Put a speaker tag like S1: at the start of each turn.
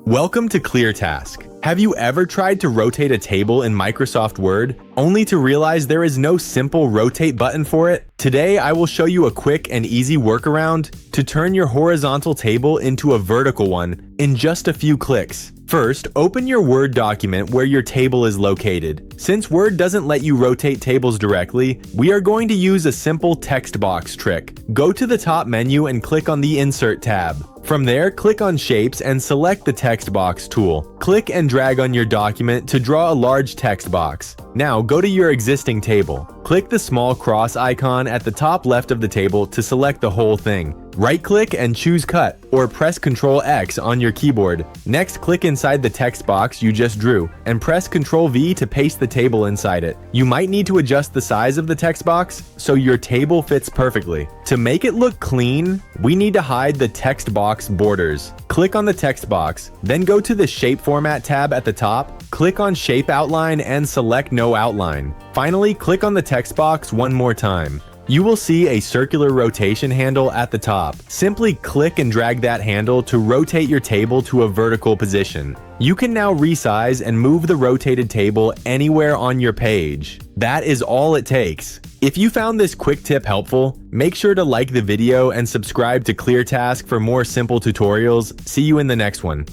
S1: Welcome to ClearTask. Have you ever tried to rotate a table in Microsoft Word, only to realize there is no simple rotate button for it? Today, I will show you a quick and easy workaround to turn your horizontal table into a vertical one in just a few clicks. First, open your Word document where your table is located. Since Word doesn't let you rotate tables directly, we are going to use a simple text box trick. Go to the top menu and click on the Insert tab. From there, click on Shapes and select the text box tool. Click and drag on your document to draw a large text box. Now go to your existing table. Click the small cross icon at the top left of the table to select the whole thing. Right-click and choose Cut, or press Ctrl X on your keyboard. Next, click inside the text box you just drew, and press Ctrl V to paste the table inside it. You might need to adjust the size of the text box so your table fits perfectly. To make it look clean, we need to hide the text box borders. Click on the text box, then go to the Shape Format tab at the top, click on Shape Outline and select No Outline. Finally, click on the text box one more time. You will see a circular rotation handle at the top. Simply click and drag that handle to rotate your table to a vertical position. You can now resize and move the rotated table anywhere on your page. That is all it takes. If you found this quick tip helpful, make sure to like the video and subscribe to ClearTask for more simple tutorials. See you in the next one.